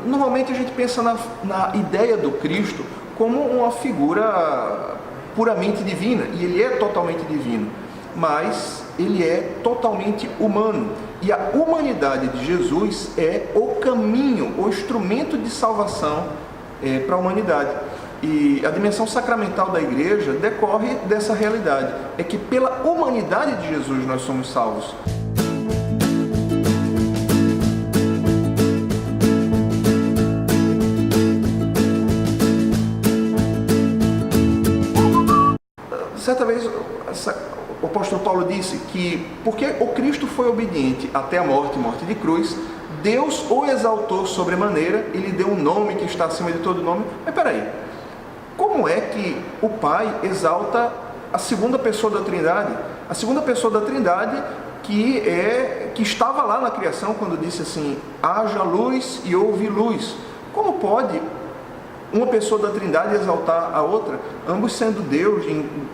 Normalmente a gente pensa na ideia do Cristo como uma figura puramente divina, e ele é totalmente divino, mas ele é totalmente humano, e a humanidade de Jesus é o caminho, o instrumento de salvação para a humanidade. E a dimensão sacramental da igreja decorre dessa realidade, é que pela humanidade de Jesus nós somos salvos. Certa vez o apóstolo Paulo disse que porque o Cristo foi obediente até a morte de cruz, Deus o exaltou sobremaneira e lhe deu um nome que está acima de todo nome. Mas peraí, como é que o Pai exalta a segunda pessoa da Trindade? A segunda pessoa da Trindade que estava lá na criação quando disse assim, haja luz e houve luz. Como pode uma pessoa da Trindade exaltar a outra, ambos sendo Deus,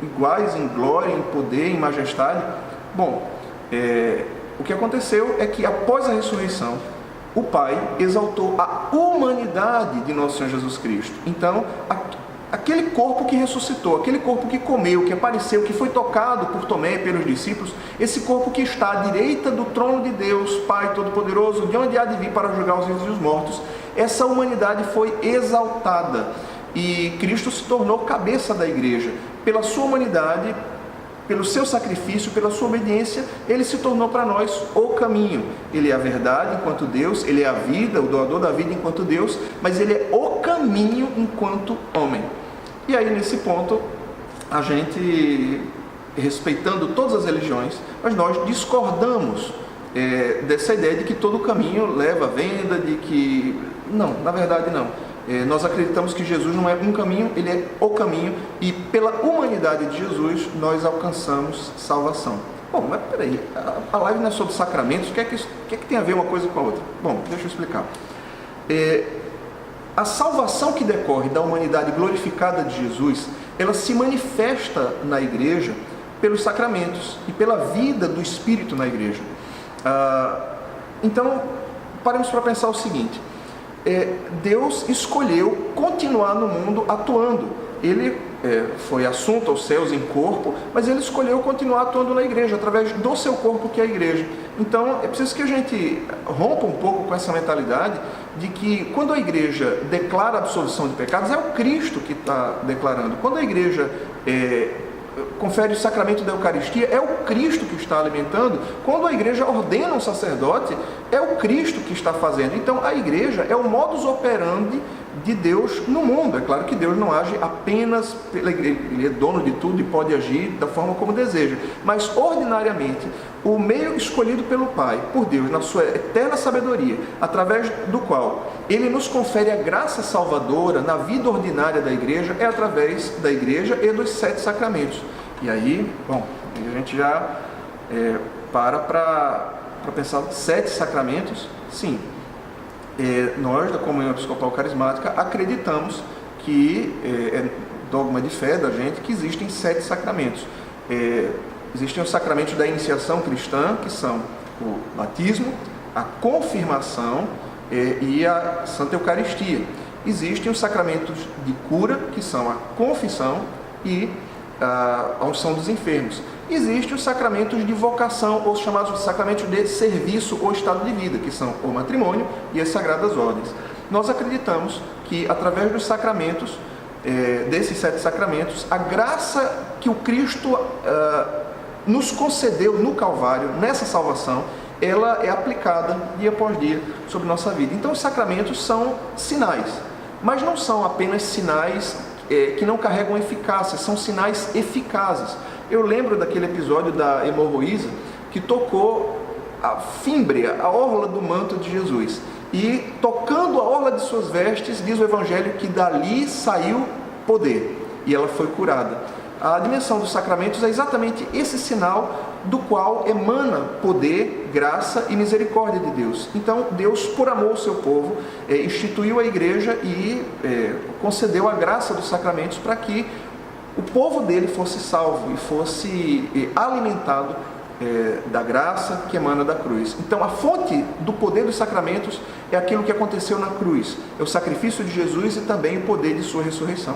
iguais em glória, em poder, em majestade? Bom, o que aconteceu é que após a ressurreição, o Pai exaltou a humanidade de nosso Senhor Jesus Cristo. Então, aquele corpo que ressuscitou, aquele corpo que comeu, que apareceu, que foi tocado por Tomé e pelos discípulos, esse corpo que está à direita do trono de Deus, Pai Todo-Poderoso, de onde há de vir para julgar os vivos e os mortos, essa humanidade foi exaltada e Cristo se tornou cabeça da igreja. Pela sua humanidade, pelo seu sacrifício, pela sua obediência, ele se tornou para nós o caminho. Ele é a verdade enquanto Deus, ele é a vida, o doador da vida enquanto Deus, mas ele é o caminho enquanto homem. E aí, nesse ponto, a gente, respeitando todas as religiões, mas nós discordamos dessa ideia de que todo caminho leva à venda, de que... Não, na verdade não. Nós acreditamos que Jesus não é um caminho, ele é o caminho, e pela humanidade de Jesus nós alcançamos salvação. Bom, mas peraí, a live não é sobre sacramentos, o que é que tem a ver uma coisa com a outra? Bom, deixa eu explicar. A salvação que decorre da humanidade glorificada de Jesus, ela se manifesta na igreja pelos sacramentos e pela vida do Espírito na igreja. Então, paremos para pensar o seguinte, Deus escolheu continuar no mundo atuando. Ele foi assunto aos céus em corpo, mas ele escolheu continuar atuando na igreja, através do seu corpo que é a igreja. Então, é preciso que a gente rompa um pouco com essa mentalidade de que quando a igreja declara a absolvição de pecados, é o Cristo que está declarando. Quando a igreja confere o sacramento da Eucaristia, é o Cristo que está alimentando. Quando a igreja ordena um sacerdote, é o Cristo que está fazendo. Então, a igreja é o modus operandi de Deus no mundo. É claro que Deus não age apenas pela igreja, ele é dono de tudo e pode agir da forma como deseja. Mas, ordinariamente, o meio escolhido pelo Pai, por Deus, na sua eterna sabedoria, através do qual ele nos confere a graça salvadora na vida ordinária da igreja, é através da igreja e dos 7 sacramentos. E aí, bom, a gente já para pensar 7 sacramentos, sim. Nós, da Comunhão Episcopal Carismática, acreditamos que é dogma de fé da gente que existem 7 sacramentos. Existem os sacramentos da iniciação cristã, que são o batismo, a confirmação e a Santa Eucaristia. Existem os sacramentos de cura, que são a confissão e a unção dos enfermos. Existem os sacramentos de vocação, ou os chamados sacramentos de serviço ou estado de vida, que são o matrimônio e as sagradas ordens. Nós acreditamos que, através dos sacramentos, desses 7 sacramentos, a graça que o Cristo nos concedeu no Calvário, nessa salvação, ela é aplicada dia após dia sobre nossa vida. Então, os sacramentos são sinais, mas não são apenas sinais que não carregam eficácia, são sinais eficazes. Eu lembro daquele episódio da hemorroísa que tocou a fímbria, a orla do manto de Jesus. E tocando a orla de suas vestes, diz o Evangelho que dali saiu poder e ela foi curada. A dimensão dos sacramentos é exatamente esse sinal do qual emana poder, graça e misericórdia de Deus. Então, Deus, por amor ao seu povo, instituiu a igreja e concedeu a graça dos sacramentos para que o povo dele fosse salvo e fosse alimentado da graça que emana da cruz. Então a fonte do poder dos sacramentos é aquilo que aconteceu na cruz, é o sacrifício de Jesus e também o poder de sua ressurreição.